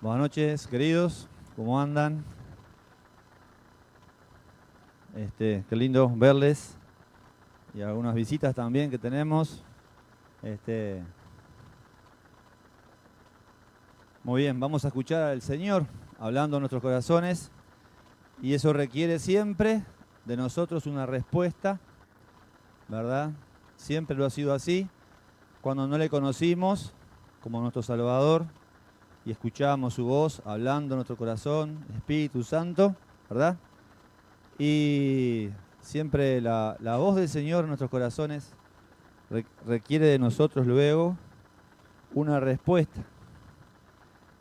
Buenas noches, queridos. ¿Cómo andan? Qué lindo verles. Y algunas visitas también que tenemos. Muy bien, vamos a escuchar al Señor hablando en nuestros corazones. Y eso requiere siempre de nosotros una respuesta, ¿verdad? Siempre lo ha sido así. Cuando no le conocimos como nuestro Salvador y escuchamos su voz hablando en nuestro corazón, Espíritu Santo, ¿verdad? Y siempre la voz del Señor en nuestros corazones requiere de nosotros luego una respuesta.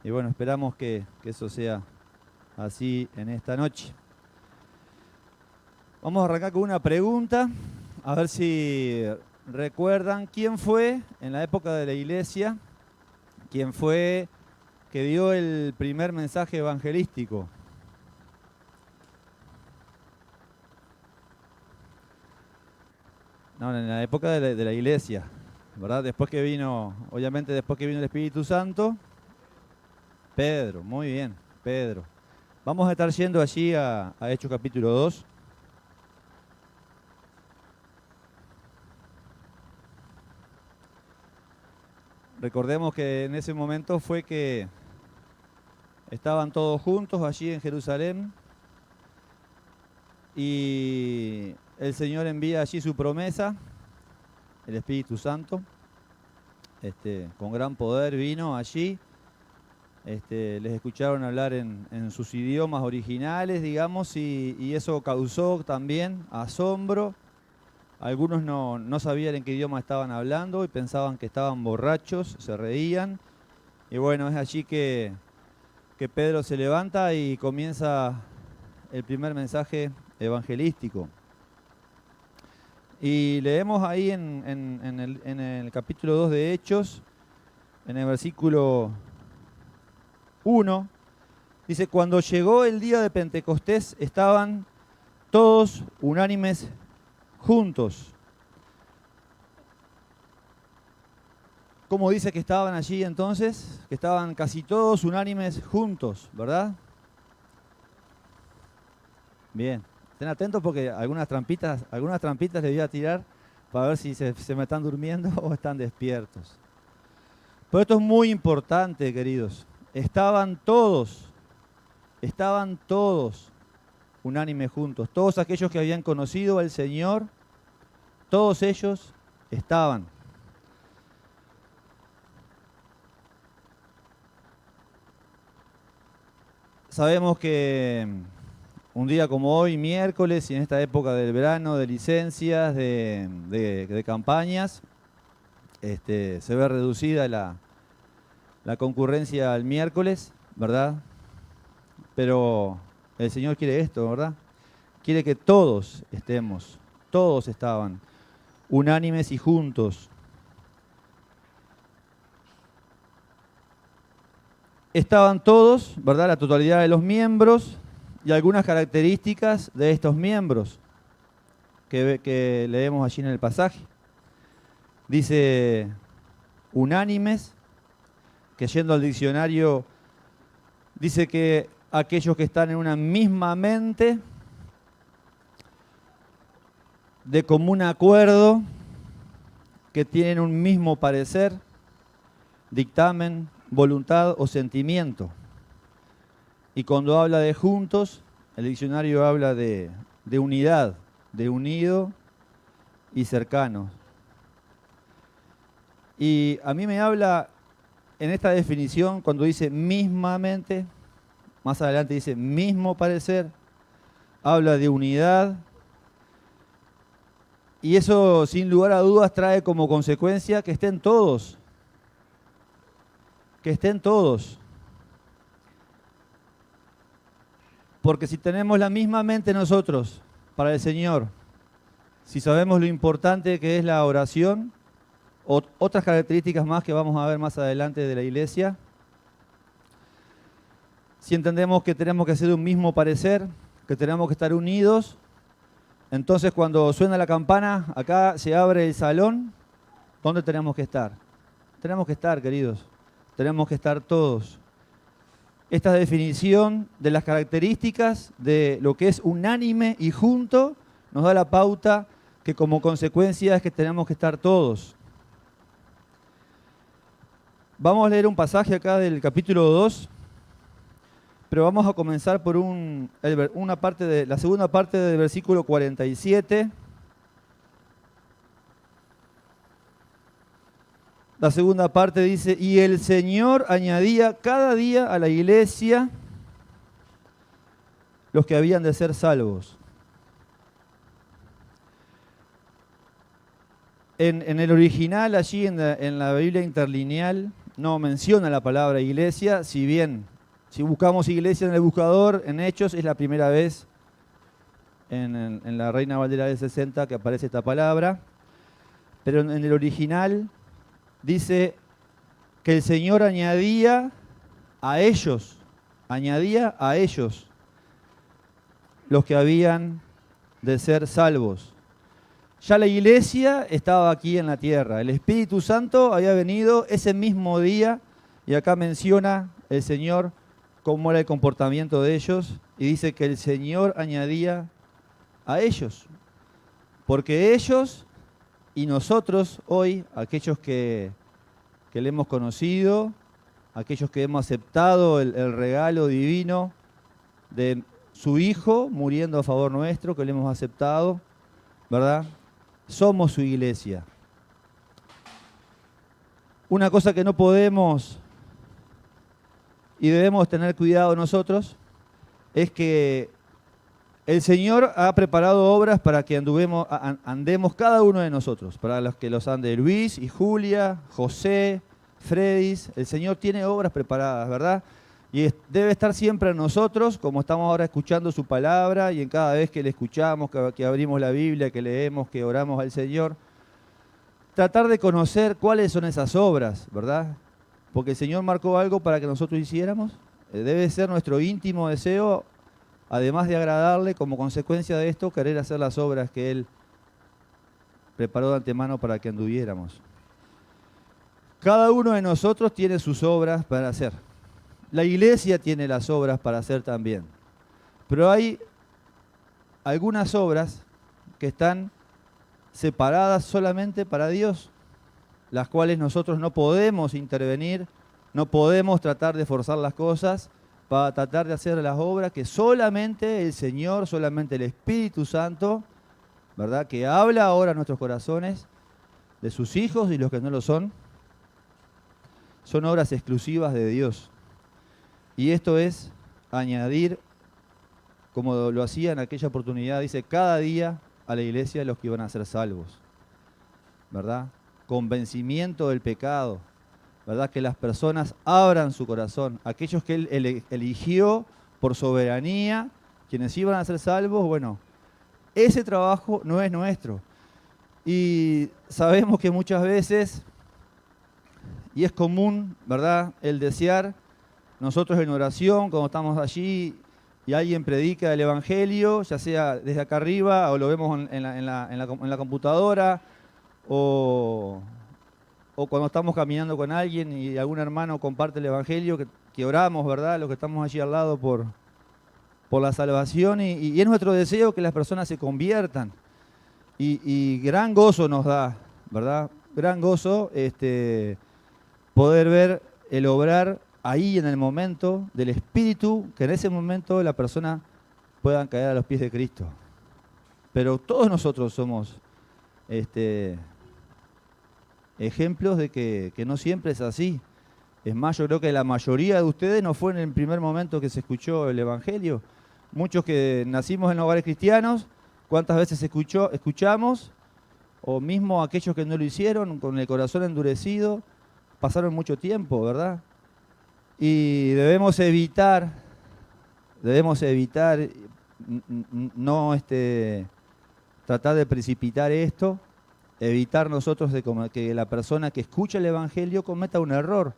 Y bueno, esperamos que eso sea así en esta noche. Vamos a arrancar con una pregunta, a ver si recuerdan quién fue en la época de la iglesia, quién fue que dio el primer mensaje evangelístico. No, en la época de la iglesia, ¿verdad? Después que vino, obviamente después que vino el Espíritu Santo, Pedro, muy bien, Pedro. Vamos a estar yendo allí a Hechos capítulo 2. Recordemos que en ese momento fue que estaban todos juntos allí en Jerusalén y el Señor envía allí su promesa, el Espíritu Santo, con gran poder vino allí. Les escucharon hablar en sus idiomas originales, digamos, y eso causó también asombro. Algunos no sabían en qué idioma estaban hablando y pensaban que estaban borrachos, se reían. Y bueno, es allí que Pedro se levanta y comienza el primer mensaje evangelístico. Y leemos ahí en el capítulo 2 de Hechos, en el versículo 1, dice: cuando llegó el día de Pentecostés estaban todos unánimes juntos. ¿Cómo dice que estaban allí entonces? Que estaban casi todos unánimes juntos, ¿verdad? Bien, estén atentos porque algunas trampitas les voy a tirar para ver si se me están durmiendo o están despiertos. Pero esto es muy importante, queridos. Estaban todos unánimes juntos. Todos aquellos que habían conocido al Señor, todos ellos estaban. Sabemos que un día como hoy, miércoles, y en esta época del verano, de licencias, de campañas, se ve reducida la concurrencia al miércoles, ¿verdad? Pero el Señor quiere esto, ¿verdad? Quiere que todos estemos, todos estaban unánimes y juntos. Estaban todos, ¿verdad? La totalidad de los miembros y algunas características de estos miembros que leemos allí en el pasaje. Dice unánimes, que yendo al diccionario dice que aquellos que están en una misma mente, de común acuerdo, que tienen un mismo parecer, dictamen, voluntad o sentimiento. Y cuando habla de juntos, el diccionario habla de unidad, de unido y cercano. Y a mí me habla en esta definición cuando dice mismamente, más adelante dice mismo parecer, habla de unidad. Y eso, sin lugar a dudas, trae como consecuencia que estén todos. Que estén todos. Porque si tenemos la misma mente nosotros para el Señor, si sabemos lo importante que es la oración, otras características más que vamos a ver más adelante de la iglesia, si entendemos que tenemos que hacer un mismo parecer, que tenemos que estar unidos, entonces cuando suena la campana, acá se abre el salón, ¿dónde tenemos que estar? Tenemos que estar, queridos, tenemos que estar todos. esta definición de las características de lo que es unánime y junto, nos da la pauta que como consecuencia es que tenemos que estar todos. Vamos a leer un pasaje acá del capítulo 2, pero vamos a comenzar por la segunda parte del versículo 47. La segunda parte dice, y el Señor añadía cada día a la iglesia los que habían de ser salvos. En el original, allí en la Biblia interlineal, no menciona la palabra iglesia, si bien, si buscamos iglesia en el buscador, en Hechos, es la primera vez en la Reina Valera del 60 que aparece esta palabra, pero en el original dice que el Señor añadía a ellos los que habían de ser salvos. Ya la iglesia estaba aquí en la tierra. El Espíritu Santo había venido ese mismo día y acá menciona el Señor cómo era el comportamiento de ellos y dice que el Señor añadía a ellos. Porque ellos y nosotros hoy, aquellos que le hemos conocido, aquellos que hemos aceptado el regalo divino de su Hijo muriendo a favor nuestro, que le hemos aceptado, ¿verdad? Somos su iglesia. Una cosa que no podemos y debemos tener cuidado nosotros es que el Señor ha preparado obras para que andemos cada uno de nosotros, para los que los ande Luis y Julia, José, Fredis. El Señor tiene obras preparadas, ¿verdad? Y debe estar siempre en nosotros, como estamos ahora escuchando su palabra, y en cada vez que le escuchamos, que abrimos la Biblia, que leemos, que oramos al Señor, tratar de conocer cuáles son esas obras, ¿verdad? Porque el Señor marcó algo para que nosotros hiciéramos. Debe ser nuestro íntimo deseo, además de agradarle, como consecuencia de esto, querer hacer las obras que Él preparó de antemano para que anduviéramos. Cada uno de nosotros tiene sus obras para hacer. La iglesia tiene las obras para hacer también. Pero hay algunas obras que están separadas solamente para Dios, las cuales nosotros no podemos intervenir, no podemos tratar de forzar las cosas para tratar de hacer las obras que solamente el Señor, solamente el Espíritu Santo, ¿verdad?, que habla ahora a nuestros corazones, de sus hijos y los que no lo son obras exclusivas de Dios. Y esto es añadir, como lo hacía en aquella oportunidad, dice, cada día a la iglesia los que iban a ser salvos, ¿verdad? Convencimiento del pecado, ¿verdad? Que las personas abran su corazón. Aquellos que Él eligió por soberanía, quienes iban a ser salvos, bueno, ese trabajo no es nuestro. Y sabemos que muchas veces, y es común, ¿verdad?, el desear, nosotros en oración, cuando estamos allí y alguien predica el Evangelio, ya sea desde acá arriba o lo vemos en la computadora, o cuando estamos caminando con alguien y algún hermano comparte el Evangelio, que oramos, ¿verdad?, los que estamos allí al lado por la salvación, y es nuestro deseo que las personas se conviertan. Y gran gozo nos da, ¿verdad? Gran gozo poder ver el obrar ahí en el momento del Espíritu, que en ese momento la persona pueda caer a los pies de Cristo. Pero todos nosotros somos ejemplos de que no siempre es así. Es más, yo creo que la mayoría de ustedes no fue en el primer momento que se escuchó el Evangelio. Muchos que nacimos en hogares cristianos, ¿cuántas veces escuchamos? O mismo aquellos que no lo hicieron, con el corazón endurecido, pasaron mucho tiempo, ¿verdad? Y debemos evitar no tratar de precipitar esto, evitar nosotros que la persona que escucha el Evangelio cometa un error.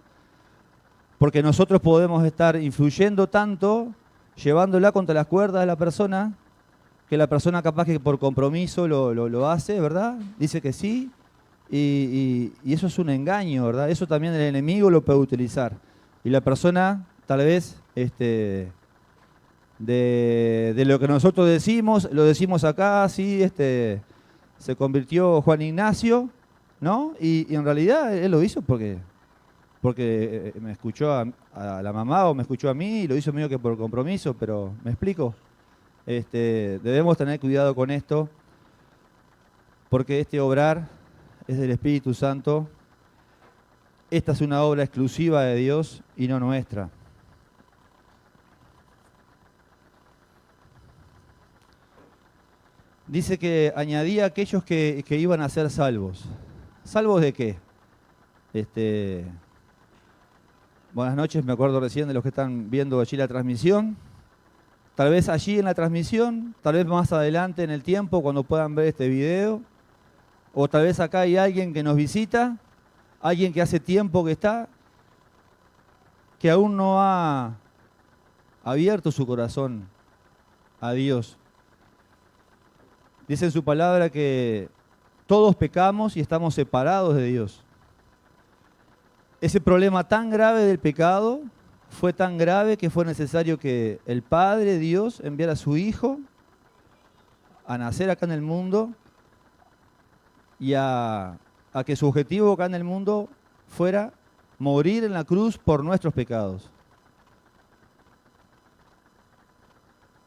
Porque nosotros podemos estar influyendo tanto, llevándola contra las cuerdas de la persona, que la persona capaz que por compromiso lo hace, ¿verdad? Dice que sí, y eso es un engaño, ¿verdad? Eso también el enemigo lo puede utilizar. Y la persona tal vez, de lo que nosotros decimos, lo decimos acá, sí, se convirtió Juan Ignacio, ¿no? Y en realidad él lo hizo porque me escuchó a la mamá o me escuchó a mí y lo hizo medio que por compromiso, pero ¿me explico? Debemos tener cuidado con esto porque este obrar es del Espíritu Santo. Esta es una obra exclusiva de Dios y no nuestra. Dice que añadía a aquellos que iban a ser salvos. ¿Salvos de qué? Buenas noches, me acuerdo recién de los que están viendo allí la transmisión. Tal vez allí en la transmisión, tal vez más adelante en el tiempo cuando puedan ver este video, o tal vez acá hay alguien que nos visita, alguien que hace tiempo que está, que aún no ha abierto su corazón a Dios. Dice en su palabra que todos pecamos y estamos separados de Dios. Ese problema tan grave del pecado fue tan grave que fue necesario que el Padre Dios enviara a su Hijo a nacer acá en el mundo y a que su objetivo acá en el mundo fuera morir en la cruz por nuestros pecados.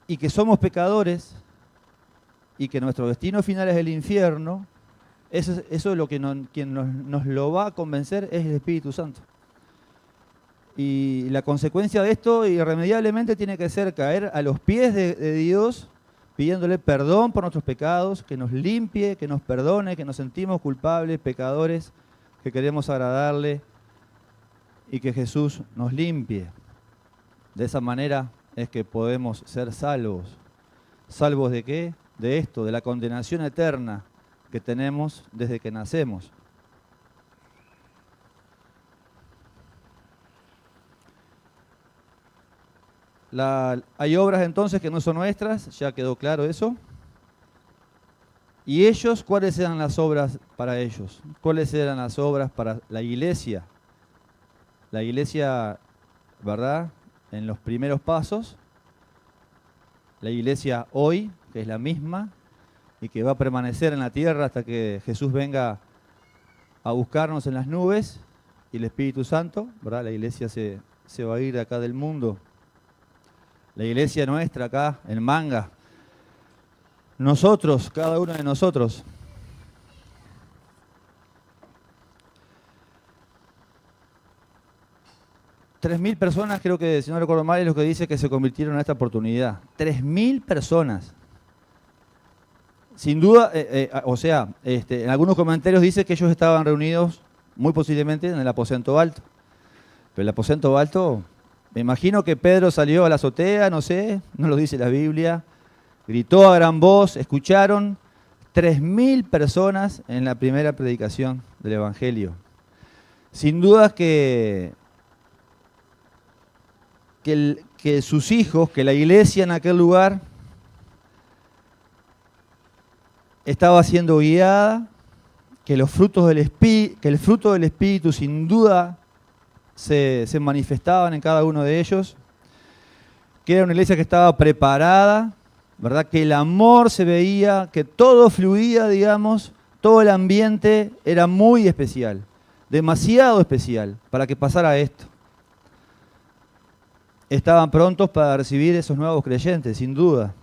Y que somos pecadores y que nuestro destino final es el infierno, eso es lo que quien nos lo va a convencer es el Espíritu Santo. Y la consecuencia de esto irremediablemente tiene que ser caer a los pies de Dios, pidiéndole perdón por nuestros pecados, que nos limpie, que nos perdone, que nos sentimos culpables, pecadores, que queremos agradarle y que Jesús nos limpie. De esa manera es que podemos ser salvos. ¿Salvos de qué? De esto, de la condenación eterna que tenemos desde que nacemos. Hay obras entonces que no son nuestras, ya quedó claro eso. ¿Y ellos, cuáles eran las obras para ellos? ¿Cuáles eran las obras para la iglesia? La iglesia, ¿verdad? En los primeros pasos, la iglesia hoy, que es la misma, y que va a permanecer en la tierra hasta que Jesús venga a buscarnos en las nubes, y el Espíritu Santo, ¿verdad? La iglesia se va a ir de acá del mundo. La iglesia nuestra acá, en Manga. Nosotros, cada uno de nosotros. $3.000 personas, creo que, si no recuerdo mal, es lo que dice que se convirtieron en esta oportunidad. 3.000 personas. Sin duda, en algunos comentarios dice que ellos estaban reunidos muy posiblemente en el aposento alto. Pero el aposento alto, me imagino que Pedro salió a la azotea, no sé, no lo dice la Biblia, gritó a gran voz, escucharon 3.000 personas en la primera predicación del Evangelio. Sin duda que sus hijos, que la iglesia en aquel lugar estaba siendo guiada, que el fruto del Espíritu sin duda se manifestaban en cada uno de ellos, que era una iglesia que estaba preparada, ¿verdad? Que el amor se veía, que todo fluía, digamos, todo el ambiente era muy especial, demasiado especial para que pasara esto. Estaban prontos para recibir esos nuevos creyentes, sin duda.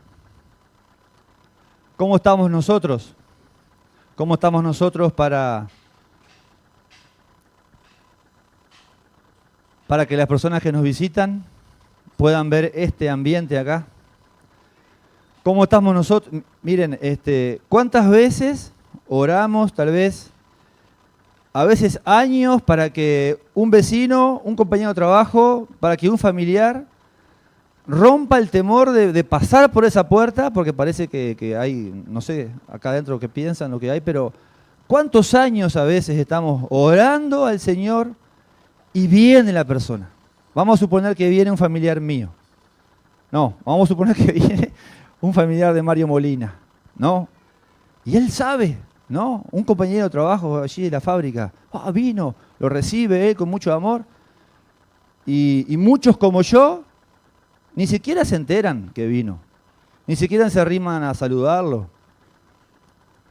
¿Cómo estamos nosotros? ¿Cómo estamos nosotros para que las personas que nos visitan puedan ver este ambiente acá? ¿Cómo estamos nosotros? Miren, ¿cuántas veces oramos, tal vez, a veces años, para que un vecino, un compañero de trabajo, para que un familiar rompa el temor de pasar por esa puerta, porque parece que hay, no sé, acá adentro que piensan lo que hay, pero ¿cuántos años a veces estamos orando al Señor y viene la persona? Vamos a suponer que viene un familiar mío. No, vamos a suponer que viene un familiar de Mario Molina, ¿no? Y él sabe, ¿no? Un compañero de trabajo allí de la fábrica, vino, lo recibe él con mucho amor. Y muchos como yo ni siquiera se enteran que vino, ni siquiera se arriman a saludarlo.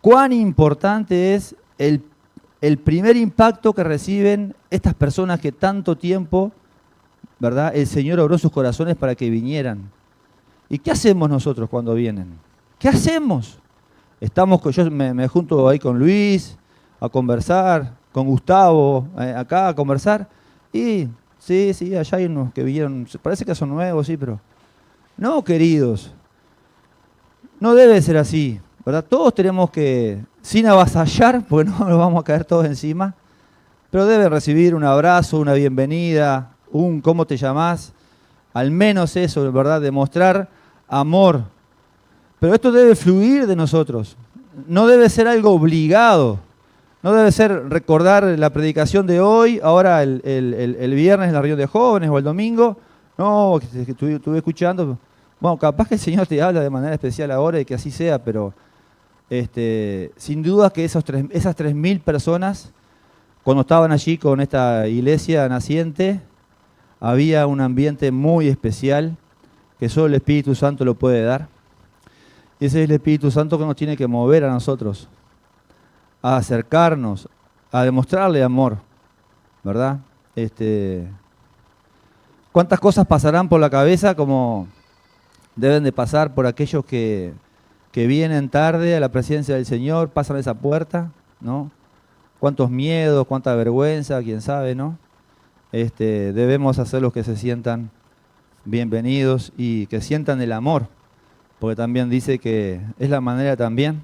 Cuán importante es el primer impacto que reciben estas personas que tanto tiempo, ¿verdad?, el Señor obró sus corazones para que vinieran. ¿Y qué hacemos nosotros cuando vienen? ¿Qué hacemos? Yo me junto ahí con Luis a conversar, con Gustavo acá a conversar. Y sí, allá hay unos que vinieron, parece que son nuevos, sí, pero no, queridos. No debe ser así, ¿verdad? Todos tenemos que, sin avasallar, porque no nos vamos a caer todos encima, pero deben recibir un abrazo, una bienvenida, un ¿cómo te llamás? Al menos eso, ¿verdad? Demostrar amor. Pero esto debe fluir de nosotros. No debe ser algo obligado. No debe ser recordar la predicación de hoy, ahora el viernes en la reunión de jóvenes o el domingo. No, que estuve escuchando. Bueno, capaz que el Señor te habla de manera especial ahora y que así sea, pero sin duda que esas 3.000 personas, cuando estaban allí con esta iglesia naciente, había un ambiente muy especial que solo el Espíritu Santo lo puede dar. Y ese es el Espíritu Santo que nos tiene que mover a nosotros, a acercarnos, a demostrarle amor, ¿verdad? ¿Cuántas cosas pasarán por la cabeza como deben de pasar por aquellos que vienen tarde a la presencia del Señor, pasan esa puerta, ¿no? Cuántos miedos, cuánta vergüenza, quién sabe, ¿no? Debemos hacerlos que se sientan bienvenidos y que sientan el amor, porque también dice que es la manera también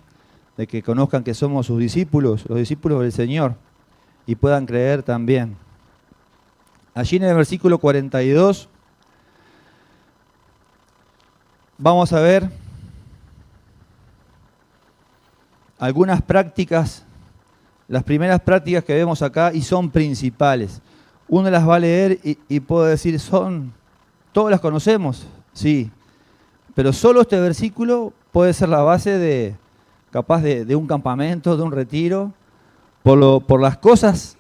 de que conozcan que somos sus discípulos, los discípulos del Señor, y puedan creer también. Allí en el versículo 42 vamos a ver algunas prácticas, las primeras prácticas que vemos acá y son principales. Uno las va a leer y puedo decir, todas las conocemos, sí, pero solo este versículo puede ser la base capaz de un campamento, de un retiro, por las cosas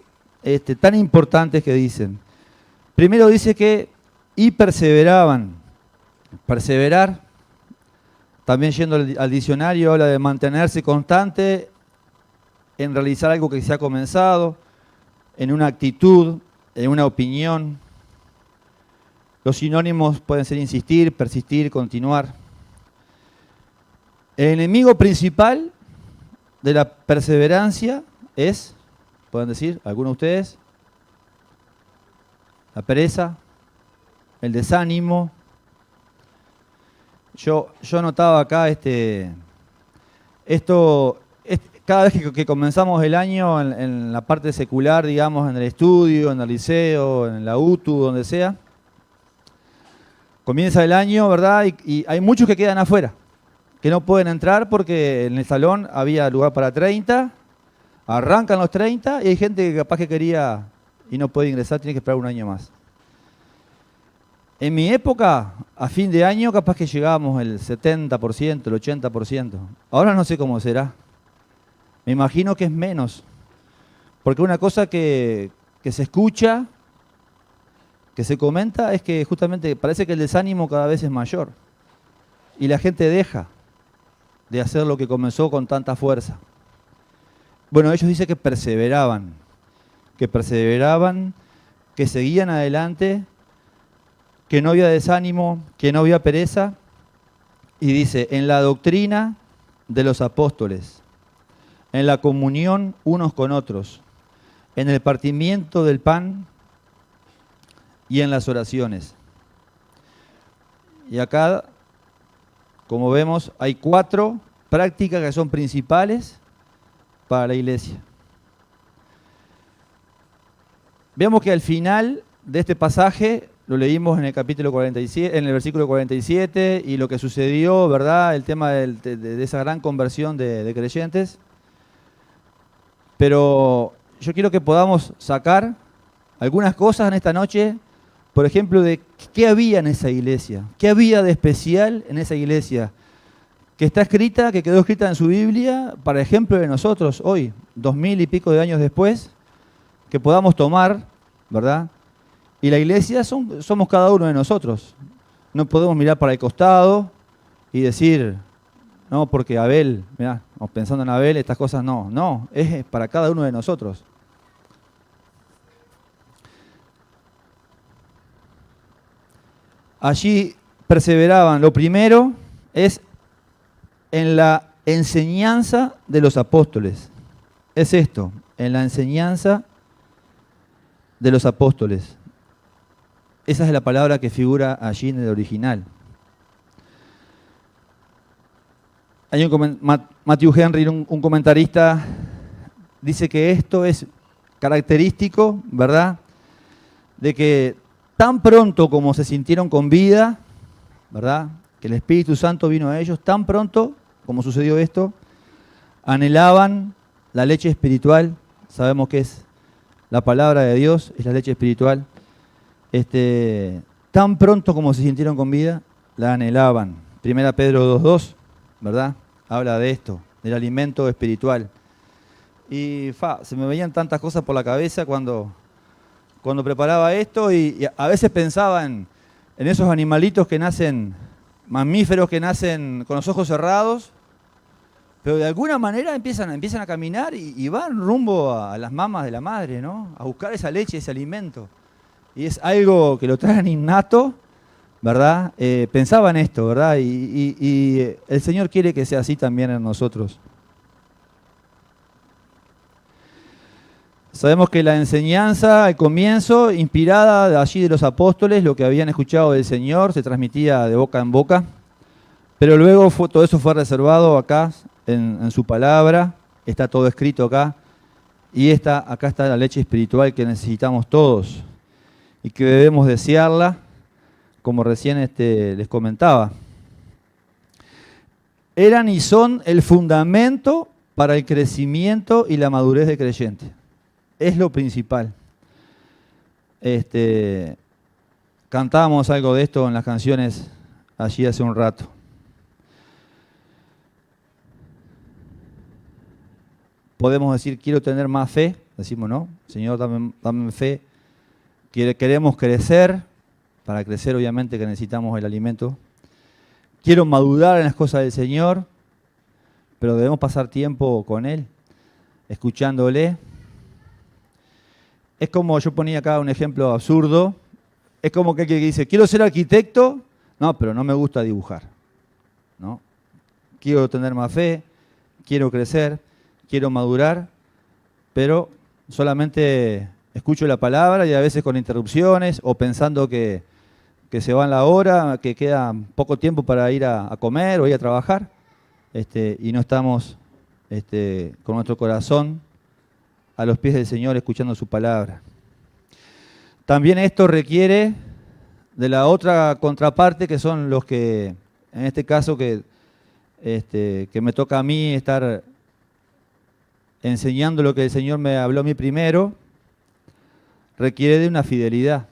tan importantes que dicen. Primero dice que y perseveraban. Perseverar, también yendo al diccionario, habla de mantenerse constante en realizar algo que se ha comenzado, en una actitud, en una opinión. Los sinónimos pueden ser insistir, persistir, continuar. El enemigo principal de la perseverancia es, pueden decir, algunos de ustedes, la pereza, el desánimo. Yo notaba acá cada vez que comenzamos el año en la parte secular, digamos, en el estudio, en el liceo, en la UTU, donde sea, comienza el año, ¿verdad? Y hay muchos que quedan afuera, que no pueden entrar porque en el salón había lugar para 30, arrancan los 30 y hay gente que capaz que quería y no puede ingresar, tiene que esperar un año más. En mi época, a fin de año, capaz que llegábamos el 70%, el 80%. Ahora no sé cómo será. Me imagino que es menos. Porque una cosa que se escucha, que se comenta, es que justamente parece que el desánimo cada vez es mayor. Y la gente deja de hacer lo que comenzó con tanta fuerza. Bueno, ellos dicen que perseveraban, que seguían adelante, que no había desánimo, que no había pereza, y dice, en la doctrina de los apóstoles, en la comunión unos con otros, en el partimiento del pan y en las oraciones. Y acá, como vemos, hay 4 prácticas que son principales para la iglesia. Veamos que al final de este pasaje, lo leímos en el capítulo 47, en el versículo 47, y lo que sucedió, ¿verdad? El tema de esa gran conversión de creyentes. Pero yo quiero que podamos sacar algunas cosas en esta noche, por ejemplo, de qué había en esa iglesia, qué había de especial en esa iglesia, que está escrita, que quedó escrita en su Biblia, para ejemplo de nosotros hoy, 2000 y pico de años después, que podamos tomar, ¿verdad? Y la iglesia somos cada uno de nosotros. No podemos mirar para el costado y decir, no, porque Abel, mirá, pensando en Abel, estas cosas no, es para cada uno de nosotros. Allí perseveraban. Lo primero es en la enseñanza de los apóstoles. Es esto, en la enseñanza de los apóstoles. Esa es la palabra que figura allí en el original. Hay Matthew Henry, un comentarista, dice que esto es característico, ¿verdad?, de que tan pronto como se sintieron con vida, ¿verdad?, que el Espíritu Santo vino a ellos, tan pronto como sucedió esto, anhelaban la leche espiritual. Sabemos que es la palabra de Dios, es la leche espiritual. Tan pronto como se sintieron con vida, la anhelaban. 1 Pedro 2:2, ¿verdad?, habla de esto, del alimento espiritual. Y se me veían tantas cosas por la cabeza cuando preparaba esto y a veces pensaba en esos animalitos que nacen, mamíferos que nacen con los ojos cerrados, pero de alguna manera empiezan a caminar y van rumbo a las mamas de la madre, ¿no?, a buscar esa leche, ese alimento. Y es algo que lo traen innato, ¿verdad? Pensaba en esto, ¿verdad? Y el Señor quiere que sea así también en nosotros. Sabemos que la enseñanza, al comienzo, inspirada de allí de los apóstoles, lo que habían escuchado del Señor, se transmitía de boca en boca, pero luego todo eso fue reservado acá, en su palabra, está todo escrito acá, y acá está la leche espiritual que necesitamos todos, y que debemos desearla, como recién les comentaba. Eran y son el fundamento para el crecimiento y la madurez del creyente. Es lo principal. Cantábamos algo de esto en las canciones allí hace un rato. Podemos decir, quiero tener más fe. Decimos, no, Señor, dame fe. Queremos crecer. Para crecer, obviamente, que necesitamos el alimento. Quiero madurar en las cosas del Señor, pero debemos pasar tiempo con Él, escuchándole. Es como, yo ponía acá un ejemplo absurdo, es como que dice, quiero ser arquitecto, no, pero no me gusta dibujar, ¿no? Quiero tener más fe, quiero crecer, quiero madurar, pero solamente escucho la palabra y a veces con interrupciones o pensando que se va la hora, que queda poco tiempo para ir a comer o ir a trabajar, y no estamos con nuestro corazón a los pies del Señor escuchando su palabra. También esto requiere de la otra contraparte, que son los que, en este caso, que me toca a mí estar enseñando lo que el Señor me habló a mí primero, requiere de una fidelidad.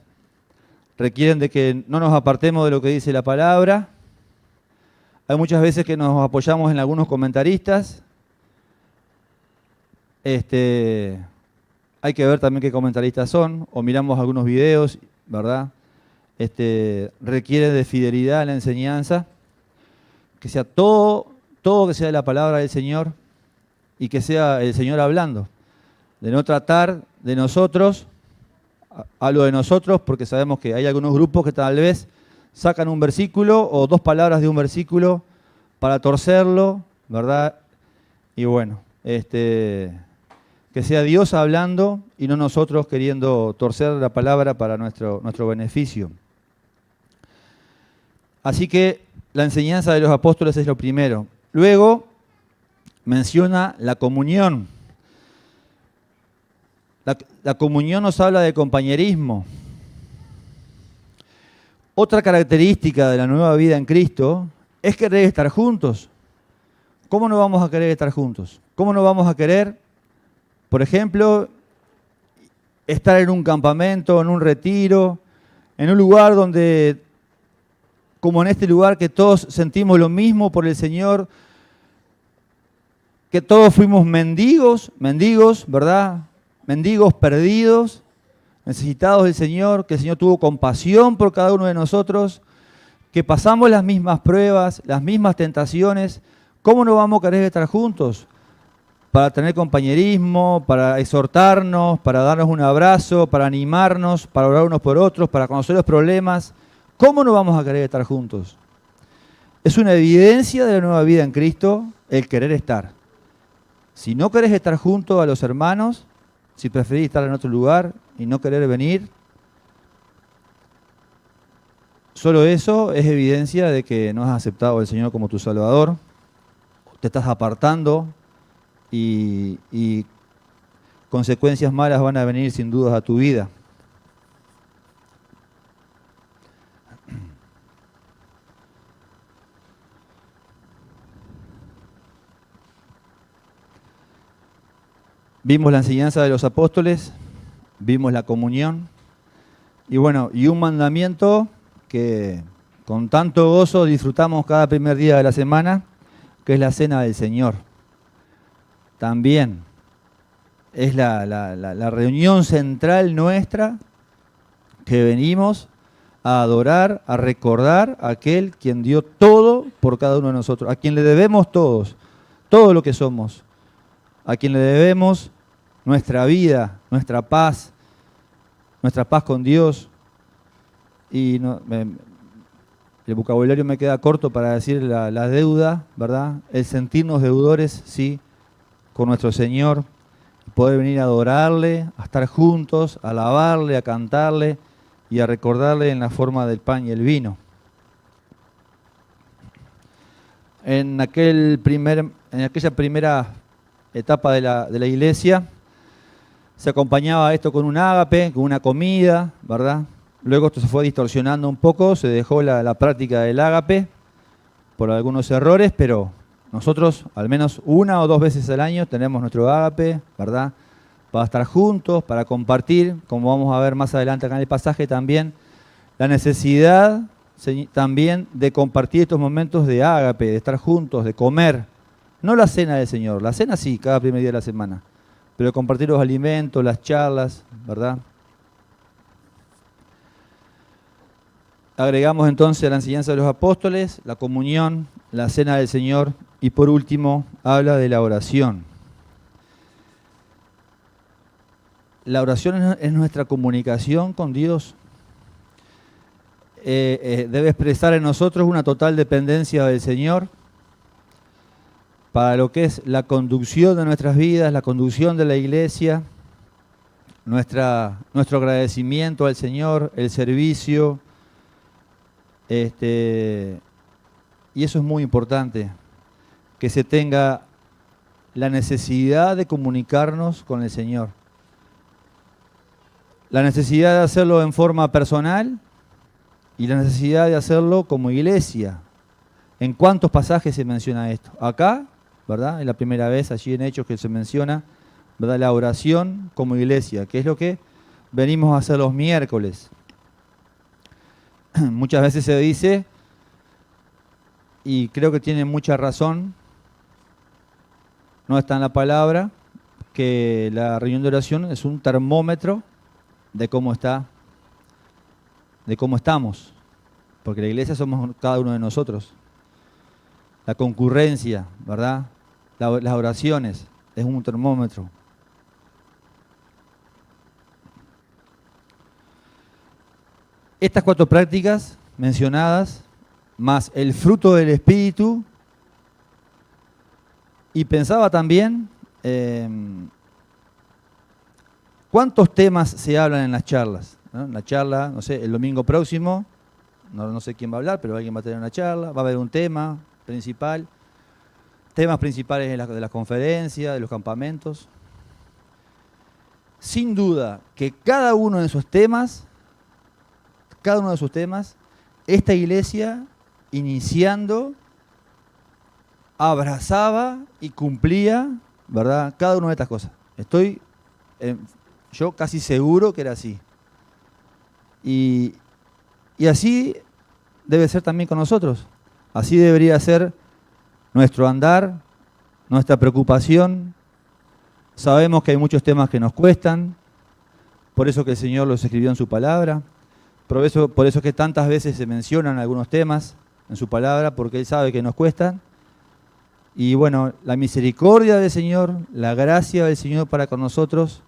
Requieren de que no nos apartemos de lo que dice la palabra. Hay muchas veces que nos apoyamos en algunos comentaristas. Hay que ver también qué comentaristas son, o miramos algunos videos, ¿verdad? Requiere de fidelidad en la enseñanza, que sea todo que sea la palabra del Señor y que sea el Señor hablando. De no tratar de nosotros. Hablo de nosotros porque sabemos que hay algunos grupos que tal vez sacan un versículo o dos palabras de un versículo para torcerlo, ¿verdad? Y bueno, que sea Dios hablando y no nosotros queriendo torcer la palabra para nuestro beneficio. Así que la enseñanza de los apóstoles es lo primero. Luego menciona la comunión. La comunión nos habla de compañerismo. Otra característica de la nueva vida en Cristo es querer estar juntos. ¿Cómo no vamos a querer estar juntos? ¿Cómo no vamos a querer, por ejemplo, estar en un campamento, en un retiro, en un lugar donde, como en este lugar, que todos sentimos lo mismo por el Señor, que todos fuimos mendigos, ¿verdad? Mendigos perdidos, necesitados del Señor, que el Señor tuvo compasión por cada uno de nosotros, que pasamos las mismas pruebas, las mismas tentaciones. ¿Cómo no vamos a querer estar juntos? Para tener compañerismo, para exhortarnos, para darnos un abrazo, para animarnos, para orar unos por otros, para conocer los problemas. ¿Cómo no vamos a querer estar juntos? Es una evidencia de la nueva vida en Cristo el querer estar. Si no querés estar junto a los hermanos, si preferís estar en otro lugar y no querer venir, solo eso es evidencia de que no has aceptado al Señor como tu Salvador, te estás apartando y consecuencias malas van a venir sin dudas a tu vida. Vimos la enseñanza de los apóstoles, vimos la comunión y bueno, y un mandamiento que con tanto gozo disfrutamos cada primer día de la semana, que es la cena del Señor. También es la reunión central nuestra que venimos a adorar, a recordar a aquel quien dio todo por cada uno de nosotros, a quien le debemos todos, todo lo que somos, a quien le debemos nuestra vida, nuestra paz con Dios. Y el vocabulario me queda corto para decir la deuda, ¿verdad? El sentirnos deudores, sí, con nuestro Señor, poder venir a adorarle, a estar juntos, a alabarle, a cantarle y a recordarle en la forma del pan y el vino. En aquella primera etapa de la iglesia, se acompañaba esto con un ágape, con una comida, ¿verdad? Luego esto se fue distorsionando un poco, se dejó la práctica del ágape por algunos errores, pero nosotros al menos una o dos veces al año tenemos nuestro ágape, ¿verdad? Para estar juntos, para compartir, como vamos a ver más adelante acá en el pasaje también, la necesidad también de compartir estos momentos de ágape, de estar juntos, de comer. No la cena del Señor, la cena sí, cada primer día de la semana, pero compartir los alimentos, las charlas, ¿verdad? Agregamos entonces a la enseñanza de los apóstoles, la comunión, la cena del Señor y por último habla de la oración. La oración es nuestra comunicación con Dios. Debe expresar en nosotros una total dependencia del Señor para lo que es la conducción de nuestras vidas, la conducción de la iglesia, nuestro agradecimiento al Señor, el servicio. Y eso es muy importante, que se tenga la necesidad de comunicarnos con el Señor. La necesidad de hacerlo en forma personal y la necesidad de hacerlo como iglesia. ¿En cuántos pasajes se menciona esto? Acá, ¿verdad? Es la primera vez allí en Hechos que se menciona, ¿verdad? La oración como iglesia, que es lo que venimos a hacer los miércoles. Muchas veces se dice, y creo que tiene mucha razón, no está en la palabra, que la reunión de oración es un termómetro de cómo estamos, porque la iglesia somos cada uno de nosotros. La concurrencia, ¿verdad? Las oraciones es un termómetro. Estas 4 prácticas mencionadas, más el fruto del Espíritu, y pensaba también, ¿cuántos temas se hablan en las charlas? ¿No? En la charla, no sé, el domingo próximo, no sé quién va a hablar, pero alguien va a tener una charla, va a haber un tema principal, temas principales de las conferencias, de los campamentos. Sin duda que cada uno de esos temas, esta iglesia, iniciando, abrazaba y cumplía, ¿verdad? Cada una de estas cosas. Estoy yo casi seguro que era así. Y así debe ser también con nosotros. Así debería ser nuestro andar, nuestra preocupación. Sabemos que hay muchos temas que nos cuestan, por eso que el Señor los escribió en su palabra, por eso que tantas veces se mencionan algunos temas en su palabra, porque Él sabe que nos cuestan. Y bueno, la misericordia del Señor, la gracia del Señor para con nosotros,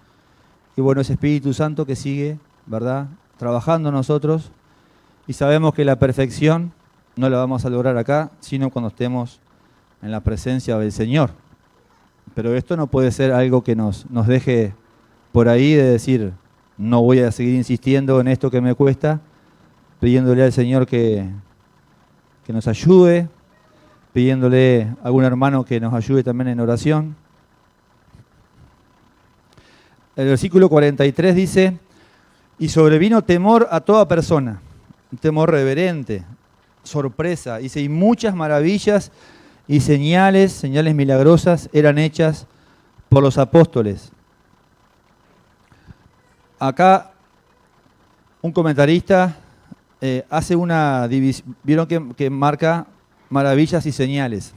y bueno, ese Espíritu Santo que sigue, ¿verdad?, trabajando en nosotros, y sabemos que la perfección no la vamos a lograr acá, sino cuando estemos en la presencia del Señor. Pero esto no puede ser algo que nos deje por ahí de decir, no voy a seguir insistiendo en esto que me cuesta, pidiéndole al Señor que nos ayude, pidiéndole a algún hermano que nos ayude también en oración. El versículo 43 dice, y sobrevino temor a toda persona, un temor reverente, sorpresa, dice, y muchas maravillas y señales milagrosas eran hechas por los apóstoles. Acá un comentarista hace una división, vieron que marca maravillas y señales.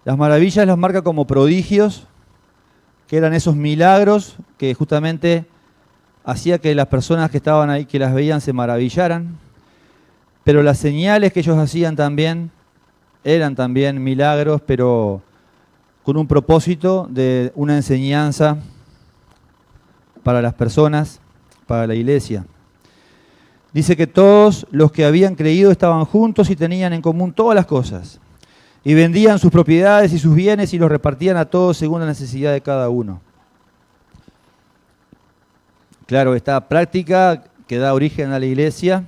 Las maravillas las marca como prodigios, que eran esos milagros que justamente hacía que las personas que estaban ahí, que las veían, se maravillaran. Pero las señales que ellos hacían también eran también milagros, pero con un propósito de una enseñanza para las personas, para la iglesia. Dice que todos los que habían creído estaban juntos y tenían en común todas las cosas. Y vendían sus propiedades y sus bienes y los repartían a todos según la necesidad de cada uno. Claro, esta práctica que da origen a la iglesia,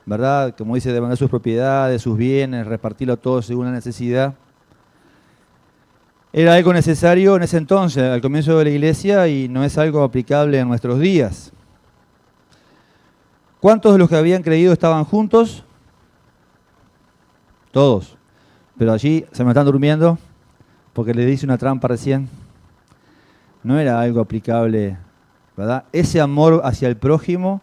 ¿verdad? Como dice, de vender sus propiedades, sus bienes, repartirlo a todos según la necesidad. Era algo necesario en ese entonces, al comienzo de la iglesia, y no es algo aplicable en nuestros días. ¿Cuántos de los que habían creído estaban juntos? Todos. Pero allí se me están durmiendo porque le hice una trampa recién. No era algo aplicable, ¿verdad? Ese amor hacia el prójimo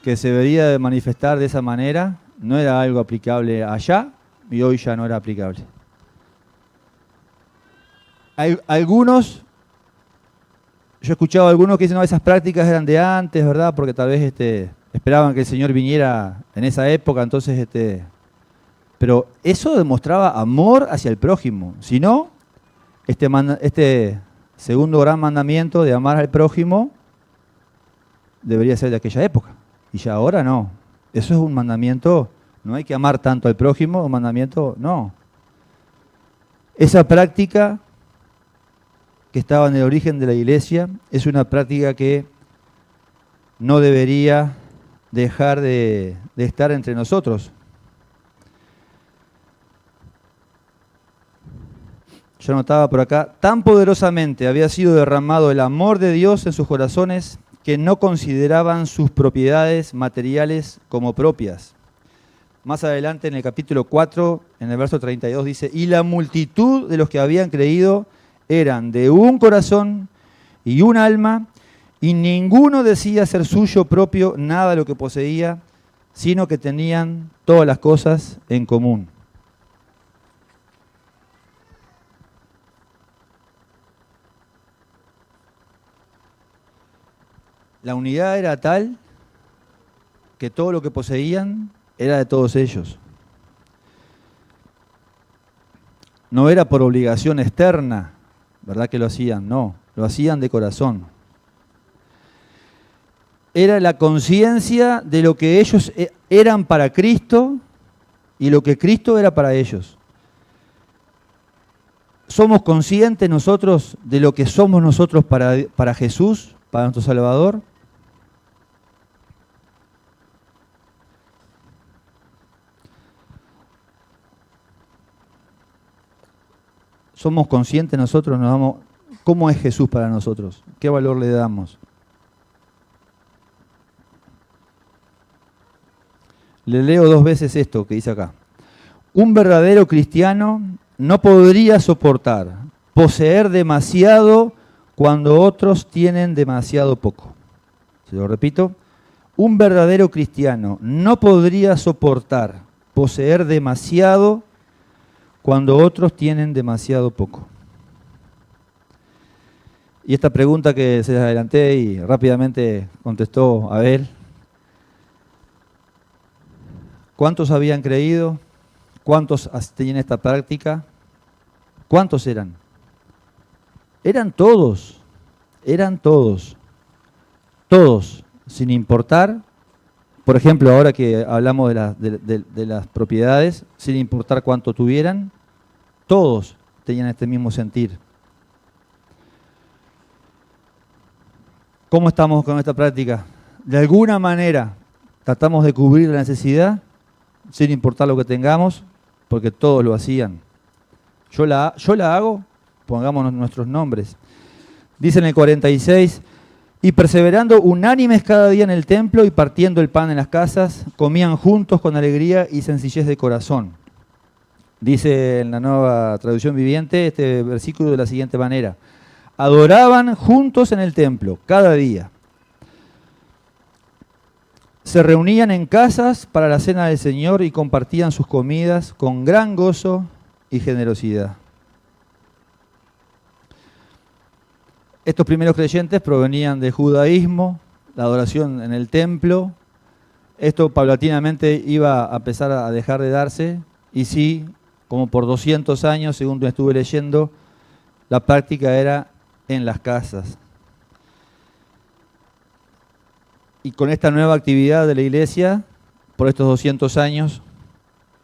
que se debería de manifestar de esa manera no era algo aplicable allá y hoy ya no era aplicable. Algunos, yo he escuchado a algunos que dicen, no, esas prácticas eran de antes, ¿verdad? Porque tal vez esperaban que el Señor viniera en esa época, entonces pero eso demostraba amor hacia el prójimo. Si no, este segundo gran mandamiento de amar al prójimo debería ser de aquella época. Y ya ahora no. Eso es un mandamiento, no hay que amar tanto al prójimo, un mandamiento, no. Esa práctica que estaba en el origen de la iglesia es una práctica que no debería dejar de estar entre nosotros. Yo notaba por acá, tan poderosamente había sido derramado el amor de Dios en sus corazones que no consideraban sus propiedades materiales como propias. Más adelante en el capítulo 4, en el verso 32 dice, y la multitud de los que habían creído eran de un corazón y un alma, y ninguno decía ser suyo propio nada de lo que poseía, sino que tenían todas las cosas en común. La unidad era tal que todo lo que poseían era de todos ellos. No era por obligación externa, ¿verdad que lo hacían? No, lo hacían de corazón. Era la conciencia de lo que ellos eran para Cristo y lo que Cristo era para ellos. ¿Somos conscientes nosotros de lo que somos nosotros para Jesús, para nuestro Salvador? ¿Somos conscientes nosotros? ¿Cómo es Jesús para nosotros? ¿Qué valor le damos? Le leo 2 veces esto que dice acá. Un verdadero cristiano no podría soportar poseer demasiado cuando otros tienen demasiado poco. Se lo repito. Un verdadero cristiano no podría soportar poseer demasiado cuando otros tienen demasiado poco. Y esta pregunta que se adelanté y rápidamente contestó Abel. ¿Cuántos habían creído? ¿Cuántos tenían esta práctica? ¿Cuántos eran? Eran todos, todos, sin importar. Por ejemplo, ahora que hablamos de las propiedades, sin importar cuánto tuvieran, todos tenían este mismo sentir. ¿Cómo estamos con esta práctica? De alguna manera tratamos de cubrir la necesidad, sin importar lo que tengamos, porque todos lo hacían. Yo la hago, pongamos nuestros nombres. Dice en el 46, y perseverando unánimes cada día en el templo y partiendo el pan en las casas, comían juntos con alegría y sencillez de corazón. Dice en la Nueva Traducción Viviente este versículo de la siguiente manera: adoraban juntos en el templo cada día. Se reunían en casas para la cena del Señor y compartían sus comidas con gran gozo y generosidad. Estos primeros creyentes provenían del judaísmo, la adoración en el templo. Esto paulatinamente iba a empezar a dejar de darse, y sí, como por 200 años, según estuve leyendo, la práctica era en las casas. Y con esta nueva actividad de la iglesia, por estos 200 años,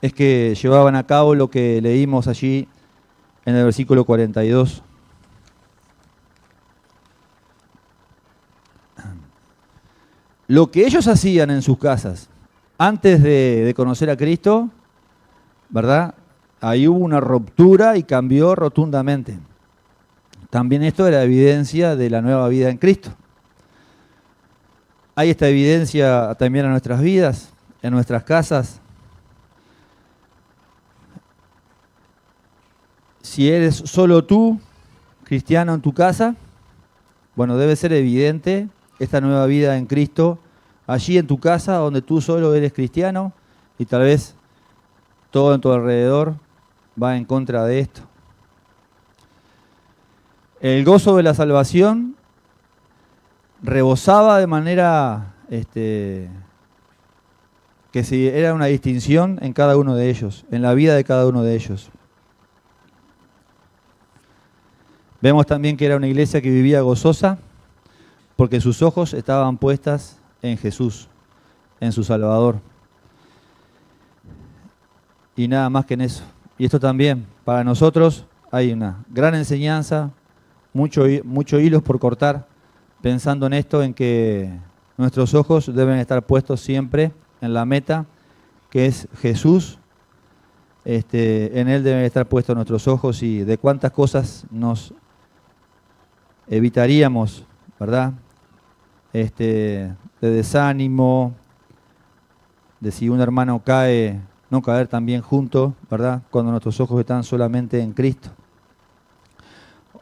es que llevaban a cabo lo que leímos allí en el versículo 42. Lo que ellos hacían en sus casas antes de conocer a Cristo, ¿verdad? Ahí hubo una ruptura y cambió rotundamente. También esto era evidencia de la nueva vida en Cristo. Hay esta evidencia también en nuestras vidas, en nuestras casas. Si eres solo tú, cristiano en tu casa, bueno, debe ser evidente esta nueva vida en Cristo allí en tu casa, donde tú solo eres cristiano, y tal vez todo en tu alrededor va en contra de esto. El gozo de la salvación rebosaba de manera que era una distinción en cada uno de ellos, en la vida de cada uno de ellos. Vemos también que era una iglesia que vivía gozosa porque sus ojos estaban puestas en Jesús, en su Salvador. Y nada más que en eso. Y esto también, para nosotros hay una gran enseñanza, mucho hilos por cortar, pensando en esto, en que nuestros ojos deben estar puestos siempre en la meta, que es Jesús. En Él deben estar puestos nuestros ojos, y de cuántas cosas nos evitaríamos, ¿verdad? De desánimo, de si un hermano cae, no caer también junto, ¿verdad? Cuando nuestros ojos están solamente en Cristo.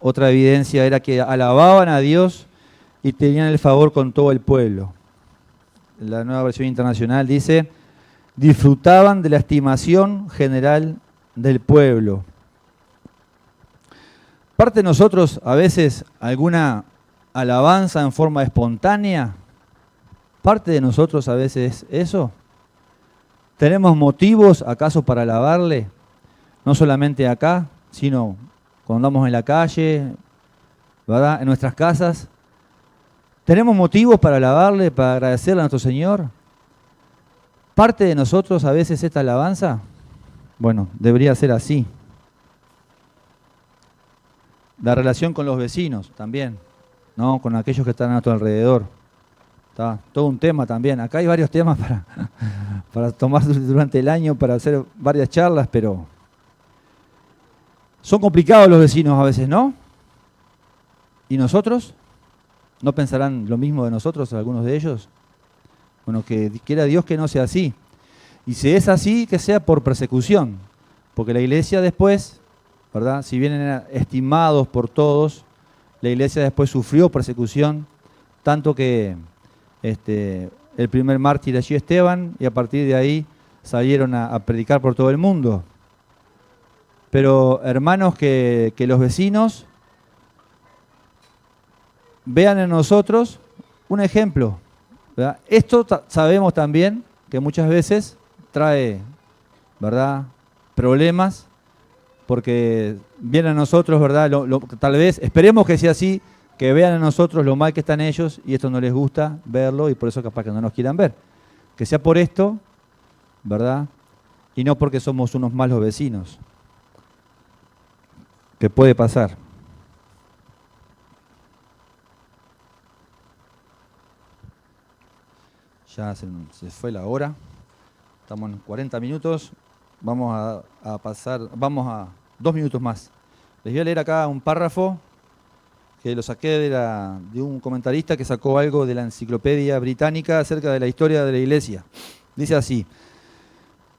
Otra evidencia era que alababan a Dios y tenían el favor con todo el pueblo. La Nueva Versión Internacional dice: disfrutaban de la estimación general del pueblo. Parte de nosotros, a veces, alguna alabanza en forma espontánea, parte de nosotros a veces eso. ¿Tenemos motivos acaso para alabarle? No solamente acá, sino cuando andamos en la calle, ¿verdad? En nuestras casas. ¿Tenemos motivos para alabarle, para agradecerle a nuestro Señor? ¿Parte de nosotros a veces esta alabanza? Bueno, debería ser así. La relación con los vecinos también, ¿no? Con aquellos que están a nuestro alrededor. Está todo un tema también. Acá hay varios temas para tomar durante el año, para hacer varias charlas, pero son complicados los vecinos a veces, ¿no? ¿Y nosotros? ¿No pensarán lo mismo de nosotros, algunos de ellos? Bueno, que quiera Dios que no sea así. Y si es así, que sea por persecución. Porque la iglesia después, ¿verdad? Si bien eran estimados por todos, la iglesia después sufrió persecución, tanto que el primer mártir allí Esteban, y a partir de ahí salieron a predicar por todo el mundo. Pero hermanos, que los vecinos vean en nosotros un ejemplo, ¿verdad? Esto sabemos también que muchas veces trae, ¿verdad?, problemas, porque vienen a nosotros, ¿verdad? Tal vez, esperemos que sea así, que vean en nosotros lo mal que están ellos y esto no les gusta verlo y por eso capaz que no nos quieran ver. Que sea por esto, ¿verdad? Y no porque somos unos malos vecinos. Que puede pasar. Ya se fue la hora. Estamos en 40 minutos. Vamos a pasar, vamos a 2 minutos más. Les voy a leer acá un párrafo que lo saqué de un comentarista que sacó algo de la enciclopedia británica acerca de la historia de la iglesia. Dice así: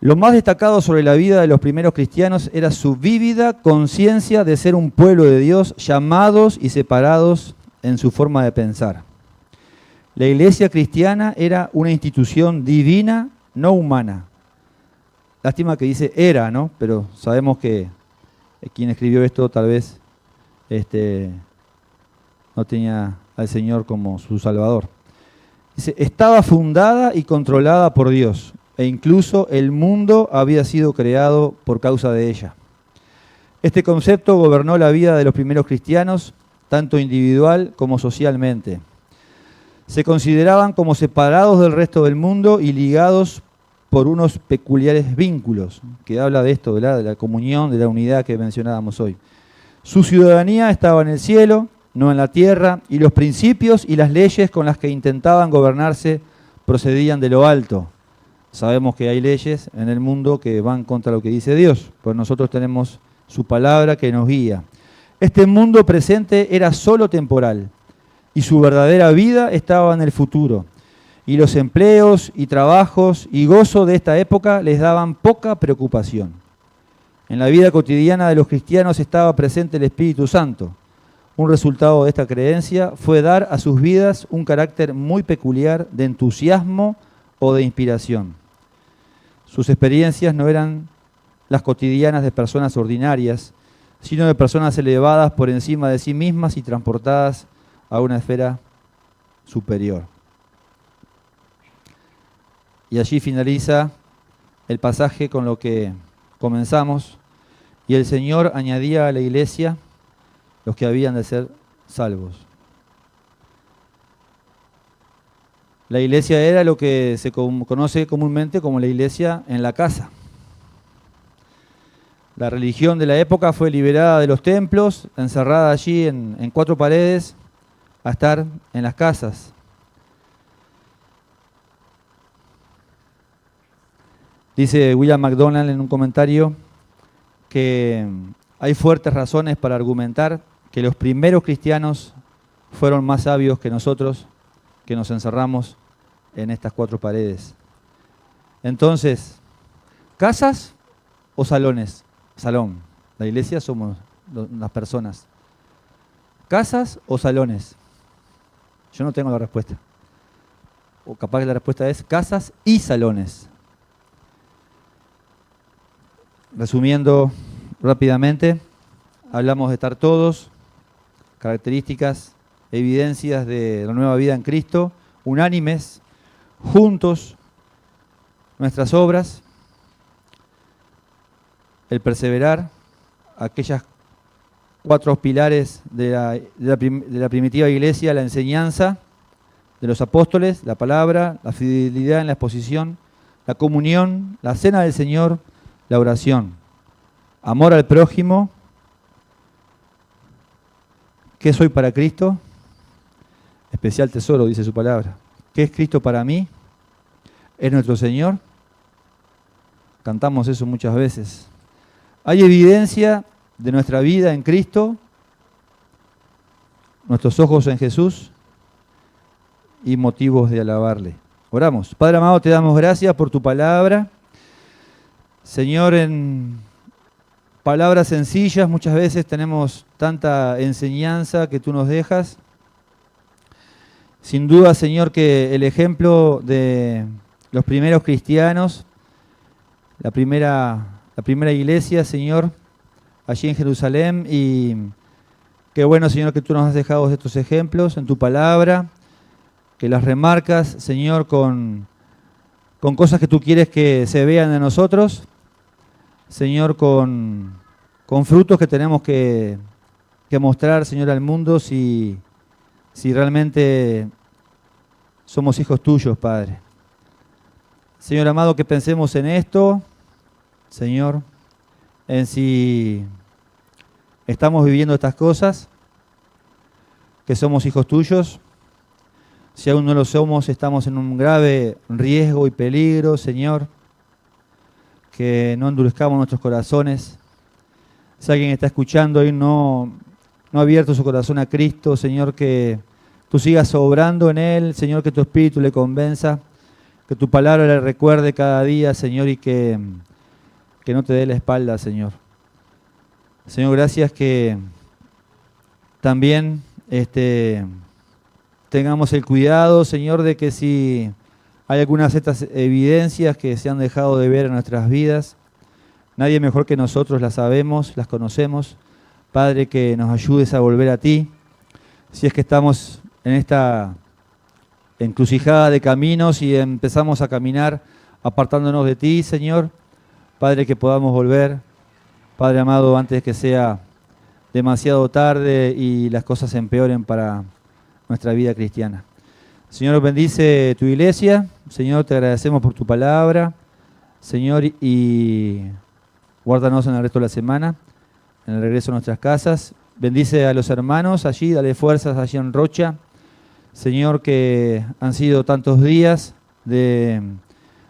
lo más destacado sobre la vida de los primeros cristianos era su vívida conciencia de ser un pueblo de Dios, llamados y separados en su forma de pensar. La iglesia cristiana era una institución divina, no humana. Lástima que dice era, ¿no? Pero sabemos que quien escribió esto tal vez no tenía al Señor como su Salvador. Dice, estaba fundada y controlada por Dios, e incluso el mundo había sido creado por causa de ella. Este concepto gobernó la vida de los primeros cristianos, tanto individual como socialmente. Se consideraban como separados del resto del mundo y ligados por unos peculiares vínculos, que habla de esto, ¿verdad?, de la comunión, de la unidad que mencionábamos hoy. Su ciudadanía estaba en el cielo, no en la tierra, y los principios y las leyes con las que intentaban gobernarse procedían de lo alto. Sabemos que hay leyes en el mundo que van contra lo que dice Dios, pues nosotros tenemos su palabra que nos guía. Este mundo presente era solo temporal, y su verdadera vida estaba en el futuro. Y los empleos y trabajos y gozo de esta época les daban poca preocupación. En la vida cotidiana de los cristianos estaba presente el Espíritu Santo. Un resultado de esta creencia fue dar a sus vidas un carácter muy peculiar de entusiasmo o de inspiración. Sus experiencias no eran las cotidianas de personas ordinarias, sino de personas elevadas por encima de sí mismas y transportadas a una esfera superior. Y allí finaliza el pasaje con lo que comenzamos. Y el Señor añadía a la iglesia los que habían de ser salvos. La iglesia era lo que se conoce comúnmente como la iglesia en la casa. La religión de la época fue liberada de los templos, encerrada allí en 4 paredes, a estar en las casas. Dice William MacDonald en un comentario que hay fuertes razones para argumentar que los primeros cristianos fueron más sabios que nosotros, que nos encerramos en estas 4 paredes. Entonces, ¿casas o salones? Salón. La iglesia somos las personas. ¿Casas o salones? Yo no tengo la respuesta. O capaz que la respuesta es casas y salones. Resumiendo rápidamente, hablamos de estar todos, características, evidencias de la nueva vida en Cristo, unánimes, juntos, nuestras obras, el perseverar, aquellas 4 pilares de la primitiva iglesia, la enseñanza de los apóstoles, la palabra, la fidelidad en la exposición, la comunión, la cena del Señor, la oración, amor al prójimo. ¿Qué soy para Cristo? Especial tesoro, dice su palabra. ¿Qué es Cristo para mí? ¿Es nuestro Señor? Cantamos eso muchas veces. Hay evidencia de nuestra vida en Cristo, nuestros ojos en Jesús y motivos de alabarle. Oramos. Padre amado, te damos gracias por tu palabra. Señor, en palabras sencillas muchas veces tenemos tanta enseñanza que tú nos dejas. Sin duda, Señor, que el ejemplo de los primeros cristianos, la primera iglesia, Señor, allí en Jerusalén, y Qué bueno, Señor, que tú nos has dejado estos ejemplos en tu palabra, que las remarcas, Señor, con cosas que tú quieres que se vean en nosotros, Señor, con frutos que tenemos que mostrar, Señor, al mundo si realmente somos hijos tuyos, Padre. Señor amado, que pensemos en esto, Señor, en si estamos viviendo estas cosas, que somos hijos tuyos. Si aún no lo somos, estamos en un grave riesgo y peligro, Señor, que no endurezcamos nuestros corazones. Si alguien está escuchando y no ha abierto su corazón a Cristo, Señor, que tú sigas obrando en él, Señor, que tu Espíritu le convenza, que tu palabra le recuerde cada día, Señor, y que no te dé la espalda, Señor. Señor, gracias que también tengamos el cuidado, Señor, de que si hay algunas de estas evidencias que se han dejado de ver en nuestras vidas, nadie mejor que nosotros las sabemos, las conocemos. Padre, que nos ayudes a volver a ti. Si es que estamos en esta encrucijada de caminos y empezamos a caminar apartándonos de ti, Señor, Padre, que podamos volver, Padre amado, antes que sea demasiado tarde y las cosas se empeoren para nuestra vida cristiana. Señor, bendice tu iglesia. Señor, te agradecemos por tu palabra. Señor, y guárdanos en el resto de la semana, en el regreso a nuestras casas. Bendice a los hermanos allí, dale fuerzas allí en Rocha. Señor, que han sido tantos días de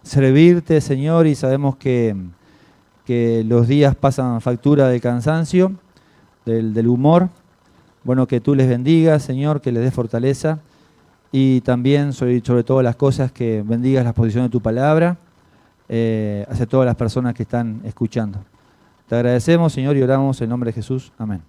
servirte, Señor, y sabemos que los días pasan factura del cansancio, del humor. Bueno, que tú les bendigas, Señor, que les des fortaleza y también, sobre todas las cosas, que bendigas la exposición de tu palabra hacia todas las personas que están escuchando. Te agradecemos, Señor, y oramos en nombre de Jesús. Amén.